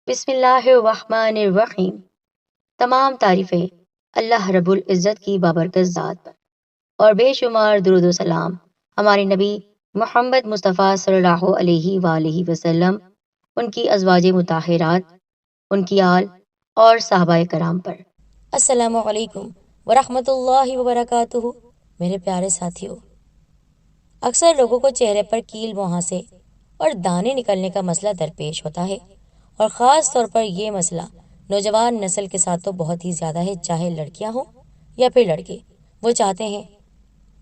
बिस्मिल्लाहिर्रहमानिर्रहीम। तमाम तारीफ़ें अल्लाह रब्बुल इज़्ज़त की बाबरकत ज़ात पर और बेशुमार दुरूद व सलाम हमारे नबी मोहम्मद मुस्तफ़ा सल्लल्लाहु अलैहि वालैहि वसल्लम, उनकी अज़वाजे मुताहिरात, उनकी आल और सहाबाए कराम पर। अस्सलामुअलैकुम वरहमतुल्लाहि वबरकातुहू। मेरे प्यारे साथियों, अक्सर लोगों को चेहरे पर कील मुहासे और दाने निकलने का मसला दरपेश होता है, और ख़ास तौर पर यह मसला नौजवान नस्ल के साथ तो बहुत ही ज़्यादा है, चाहे लड़कियां हों या फिर लड़के। वो चाहते हैं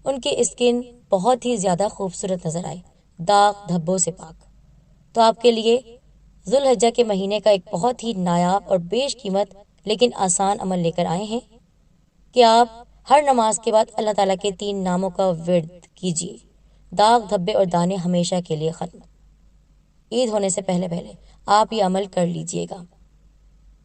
उनकी स्किन बहुत ही ज़्यादा खूबसूरत नज़र आए, दाग धब्बों से पाक। तो आपके लिए जुल्हज्जा के महीने का एक बहुत ही नायाब और बेशकीमत लेकिन आसान अमल लेकर आए हैं कि आप हर नमाज के बाद अल्लाह ताला के 3 नामों का विर्द कीजिए। दाग धब्बे और दाने हमेशा के लिए ख़त्म। ईद होने से पहले पहले आप ये अमल कर लीजिएगा।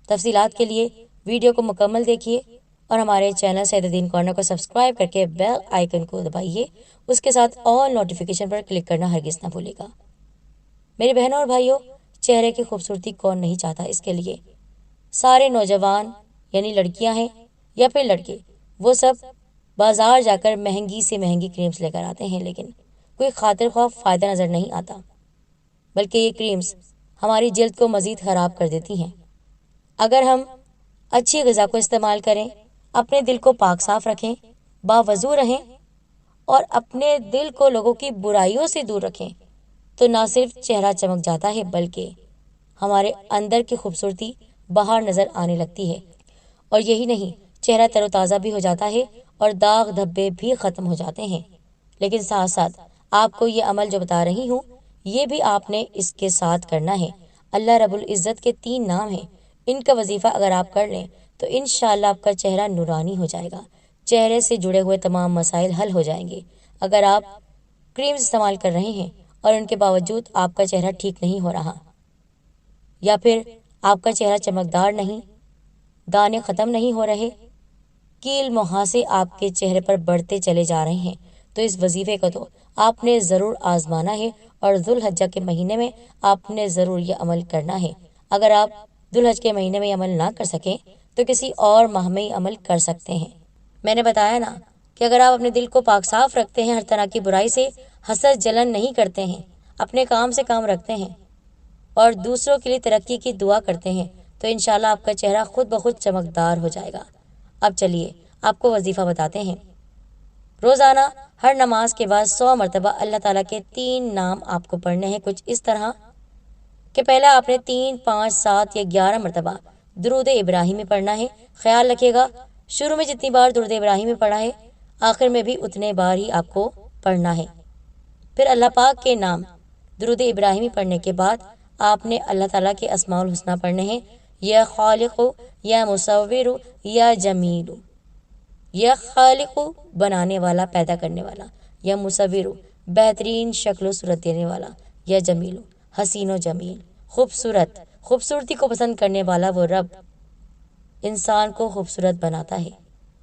तफसीलात के लिए वीडियो को मुकम्मल देखिए और हमारे चैनल सैयदुद्दीन कॉर्नर को सब्सक्राइब करके बेल आइकन को दबाइए। उसके साथ ऑल नोटिफिकेशन पर क्लिक करना हरगिज़ ना भूलिएगा। मेरी बहनों और भाइयों, चेहरे की खूबसूरती कौन नहीं चाहता। इसके लिए सारे नौजवान यानी लड़कियां हैं या फिर लड़के, वो सब बाजार जाकर महंगी से महंगी क्रीम्स लेकर आते हैं, लेकिन कोई खातिर ख्वाह फ़ायदा नज़र नहीं आता, बल्कि ये क्रीम्स हमारी जल्द को मज़ीद ख़राब कर देती हैं। अगर हम अच्छी ग़िज़ा को इस्तेमाल करें, अपने दिल को पाक साफ रखें, बावज़ू रहें और अपने दिल को लोगों की बुराइयों से दूर रखें, तो ना सिर्फ चेहरा चमक जाता है, बल्कि हमारे अंदर की खूबसूरती बाहर नज़र आने लगती है। और यही नहीं, चेहरा तरोताज़ा भी हो जाता है और दाग धब्बे भी ख़त्म हो जाते हैं। लेकिन साथ साथ आपको ये अमल जो बता रही हूँ, ये भी आपने इसके साथ करना है। अल्लाह रब्बुल इज़्ज़त के 3 नाम हैं, इनका वजीफ़ा अगर आप कर लें तो इंशाअल्लाह आपका चेहरा नूरानी हो जाएगा। चेहरे से जुड़े हुए तमाम मसाइल हल हो जाएंगे। अगर आप क्रीम्स इस्तेमाल कर रहे हैं और उनके बावजूद आपका चेहरा ठीक नहीं हो रहा, या फिर आपका चेहरा चमकदार नहीं, दाने ख़त्म नहीं हो रहे, कील मुहासे आपके चेहरे पर बढ़ते चले जा रहे हैं, तो इस वजीफे को तो आपने ज़रूर आजमाना है और जुल्हज्जा के महीने में आपने ज़रूर ये अमल करना है। अगर आप जुल्हज के महीने में अमल ना कर सकें तो किसी और माह में ही अमल कर सकते हैं। मैंने बताया ना कि अगर आप अपने दिल को पाक साफ रखते हैं, हर तरह की बुराई से हसद जलन नहीं करते हैं, अपने काम से काम रखते हैं और दूसरों के लिए तरक्की की दुआ करते हैं, तो इंशाल्लाह आपका चेहरा खुद ब खुद चमकदार हो जाएगा। अब चलिए आपको वजीफ़ा बताते हैं। रोज़ाना हर नमाज के बाद 100 मरतबा अल्लाह ताला के 3 नाम आपको पढ़ने हैं। कुछ इस तरह कि पहले आपने 3, 5, 7 या 11 मरतबा दुरूद इब्राहिमी पढ़ना है। ख्याल रखिएगा, शुरू में जितनी बार दुरूद इब्राहिमी पढ़ा है, आखिर में भी उतने बार ही आपको पढ़ना है। फिर अल्लाह पाक के नाम दुरूद इब्राहिमी पढ़ने के बाद आपने अल्लाह ताला के अस्माउल हुस्ना पढ़ने हैं। या खालिक़ु, या मुसव्विरु, या जमीलु। या खालिक़ु बनाने वाला, पैदा करने वाला। या मुसव्विरु बेहतरीन शक्ल सूरत देने वाला। या जमीलु हसीनो जमील, खूबसूरत खूबसूरती को पसंद करने वाला वो रब इंसान को खूबसूरत बनाता है।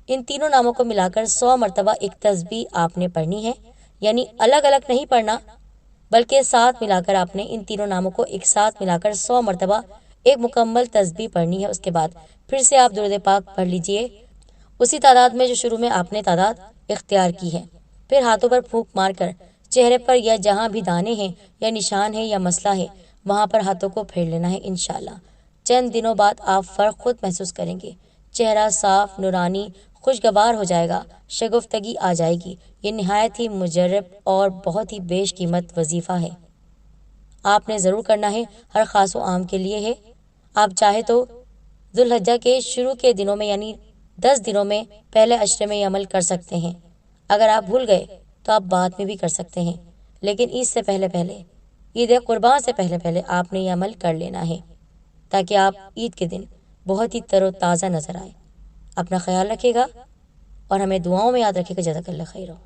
इन तीनों नामों को मिलाकर 100 मरतबा एक तस्बीह आपने पढ़नी है, यानी अलग अलग नहीं पढ़ना, बल्कि साथ मिलाकर आपने इन तीनों नामों को एक साथ मिलाकर 100 मरतबा एक मुकम्मल तस्बीह पढ़नी है। उसके बाद फिर से आप दुरूद पाक पढ़ लीजिए, उसी तादाद में जो शुरू में आपने तादाद इख्तियार की है। फिर हाथों पर फूंक मारकर चेहरे पर या जहाँ भी दाने हैं या निशान है या मसला है, वहाँ पर हाथों को फेर लेना है। इंशाल्लाह चंद दिनों बाद आप फ़र्क खुद महसूस करेंगे। चेहरा साफ, नूरानी, खुशगवार हो जाएगा, शगुफ्तगी आ जाएगी। ये नहायत ही मुजर्रब और बहुत ही बेशकीमत वजीफ़ा है, आपने ज़रूर करना है। हर ख़ास व आम के लिए है। आप चाहे तो जुल्हज्जा के शुरू के दिनों में यानी 10 दिनों में पहले अशरे में ये अमल कर सकते हैं। अगर आप भूल गए तो आप बाद में भी कर सकते हैं, लेकिन ईद से पहले पहले, ईद कुर्बान से पहले पहले आपने ये अमल कर लेना है, ताकि आप ईद के दिन बहुत ही तरोताज़ा नज़र आए। अपना ख्याल रखिएगा और हमें दुआओं में याद रखिएगा। जज़ाकल्लाह खैर।